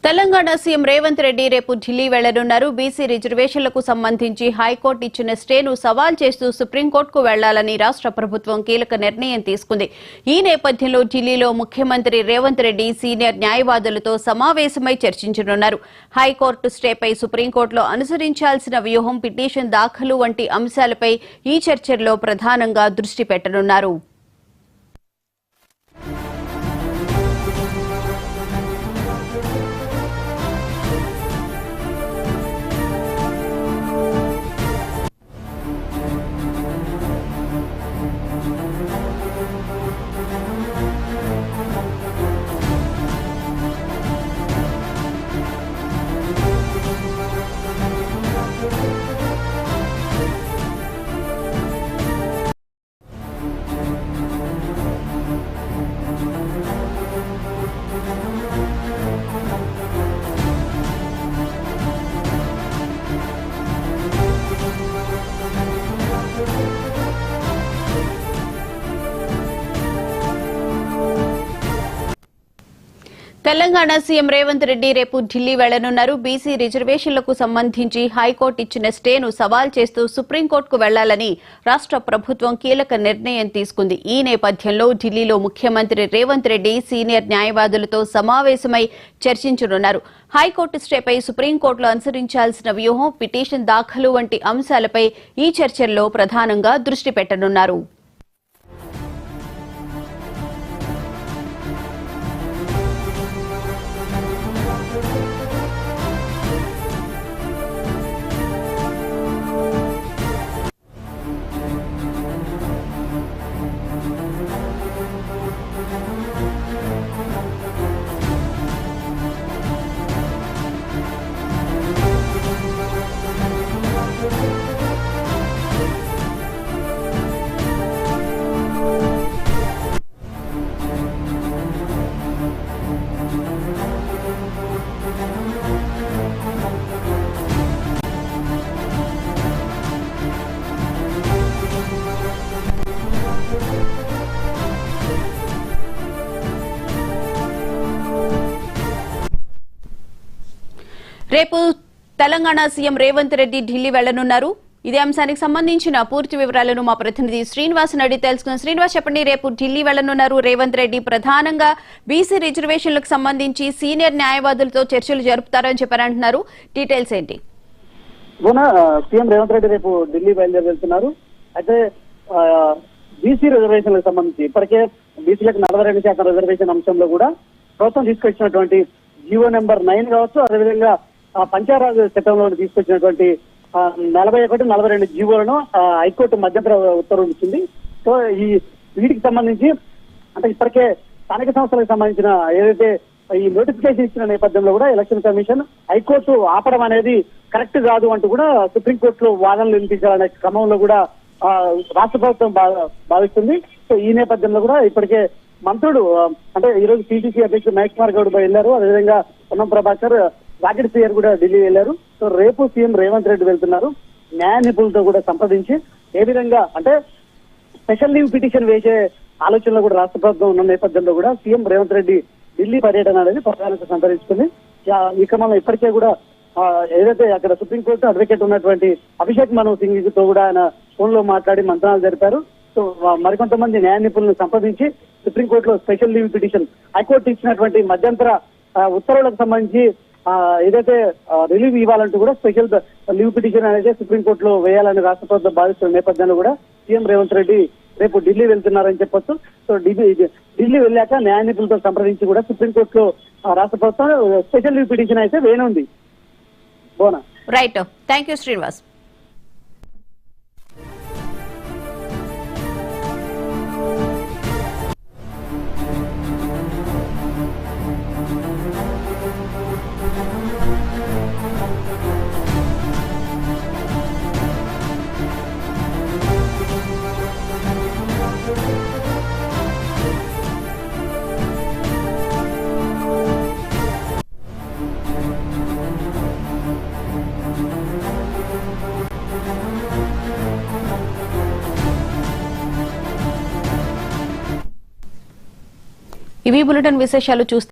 Telangana CM Revanth Reddy రేపు Delhi వెళ్లనున్నారు. BC రిజర్వేషన్లకు సంబంధించి హైకోర్టు ఇచ్చిన స్టేను సవాల్ చేస్తూ సుప్రీంకోర్టుకు వెళ్లాలని రాష్ట్ర ప్రభుత్వం కీలక నిర్ణయం తీసుకుంది. ఈ నేపథ్యంలో ఢిల్లీలో ముఖ్యమంత్రి రేవంత్ రెడ్డి సీనియర్ న్యాయవాదులతో సమావేశమై చర్చించనున్నారు. హైకోర్టు స్టేపై సుప్రీంకోర్టులో అనుసరించాల్సిన వ్యూహం, పిటిషన్ దాఖలు వంటి అంశాలపై ఈ చర్చల్లో ప్రధానంగా దృష్టి పెట్టనున్నారు. తెలంగాణ సీఎం రేవంత్ రెడ్డి రేపు ఢిల్లీ వెళ్లనున్నారు. బీసీ రిజర్వేషన్లకు సంబంధించి హైకోర్టు ఇచ్చిన స్టేను సవాల్ చేస్తూ సుప్రీంకోర్టుకు వెళ్లాలని రాష్ట్ర ప్రభుత్వం కీలక నిర్ణయం తీసుకుంది. ఈ నేపథ్యంలో ఢిల్లీలో ముఖ్యమంత్రి రేవంత్ రెడ్డి సీనియర్ న్యాయవాదులతో సమావేశమై చర్చించనున్నారు. హైకోర్టు స్టేపై సుప్రీంకోర్టులో అనుసరించాల్సిన వ్యూహం, పిటిషన్ దాఖలు వంటి అంశాలపై ఈ చర్చల్లో ప్రధానంగా దృష్టి పెట్టనున్నారు. రేపు తెలంగాణ సీఎం రేవంత్ రెడ్డి ఢిల్లీ వెళ్లనున్నారు. ఇదే అంశానికి సంబంధించిన పూర్తి వివరాలను మా ప్రతినిధి శ్రీనివాస్ అడిగి తెలుసుకున్నాం. శ్రీనివాస్, చెప్పండి, రేపు ఢిల్లీ వెళ్లనున్నారు రేవంత్ రెడ్డి. ప్రధానంగా బీసీ రిజర్వేషన్లకు సంబంధించి సీనియర్ న్యాయవాదులతో చర్చలు జరుపుతారని చెప్పారంటున్నారు. డీటెయిల్స్ ఏంటి? సీఎం రేవంత్ రెడ్డి రేపు ఢిల్లీ బయలుదేరి వెళ్తున్నారు. అయితే బీసీ రిజర్వేషన్లకు సంబంధించి ఇప్పటికే బీసీలకు 42% రిజర్వేషన్ అంశంలో కూడా ప్రభుత్వం తీసుకొచ్చినటువంటి జీవో నెంబర్ 9 కావచ్చు, అదేవిధంగా పంచాయరాజ్ చట్టంలో తీసుకొచ్చినటువంటి 41, 42 జీవోలను హైకోర్టు మధ్యంతర ఉత్తర్వులు ఇచ్చింది. సో వీటికి సంబంధించి అంటే ఇప్పటికే స్థానిక సంస్థలకు సంబంధించిన ఏదైతే ఈ నోటిఫికేషన్ ఇచ్చిన నేపథ్యంలో కూడా ఎలక్షన్ కమిషన్ హైకోర్టు ఆపడం అనేది కరెక్ట్ కాదు అంటూ కూడా సుప్రీంకోర్టులో వాదనలు వినిపించాలనే క్రమంలో కూడా రాష్ట్ర ప్రభుత్వం భావిస్తుంది. సో ఈ నేపథ్యంలో కూడా ఇప్పటికే మంత్రులు అంటే ఈ రోజు టీటీసీ అధ్యక్షుడు మహేష్ కుమార్ గౌడ్ వెళ్లారు. అదేవిధంగా పొన్నం ప్రభాకర్, రాకెట్ సీఆర్ కూడా ఢిల్లీ వెళ్లారు. సో రేపు సీఎం రేవంత్ రెడ్డి వెళ్తున్నారు. న్యాయ నిపుణులతో కూడా సంప్రదించి ఏ విధంగా అంటే స్పెషల్ లీవ్ పిటిషన్ వేసే ఆలోచనలో కూడా రాష్ట్ర ప్రభుత్వం ఉన్న నేపథ్యంలో కూడా సీఎం రేవంత్ రెడ్డి ఢిల్లీ పర్యటన అనేది ప్రధానంగా సంతరించుకుంది. ఈ క్రమంలో ఇప్పటికే కూడా ఏదైతే అక్కడ సుప్రీంకోర్టు అడ్వకేట్ ఉన్నటువంటి అభిషేక్ మను సింగ్ తో కూడా ఆయన ఫోన్ లో మాట్లాడి మంత్రాలు జరిపారు. సో మరికొంతమంది న్యాయ నిపుణులను సంప్రదించి సుప్రీంకోర్టులో స్పెషల్ లీవ్ పిటిషన్ హైకోర్టు ఇచ్చినటువంటి మధ్యంతర ఉత్తర్వులకు సంబంధించి ఏదైతే రిలీవ్ ఇవ్వాలంటూ కూడా స్పెషల్ లీవ్ పిటిషన్ అనేది సుప్రీంకోర్టులో వేయాలని రాష్ట్ర ప్రభుత్వం భావిస్తున్న నేపథ్యంలో కూడా సీఎం రేవంత్ రెడ్డి రేపు ఢిల్లీ వెళ్తున్నారని చెప్పొచ్చు. సో ఢిల్లీ వెళ్ళాక న్యాయ నిపుణులతో సంప్రదించి కూడా సుప్రీంకోర్టులో రాష్ట్ర ప్రభుత్వం స్పెషల్ లీవ్ పిటిషన్ అయితే వేయనుంది. బోనా రైట్, థ్యాంక్ యూ శ్రీనివాస్. ఇవి బులెటిన్ విశేషాలు చూస్తే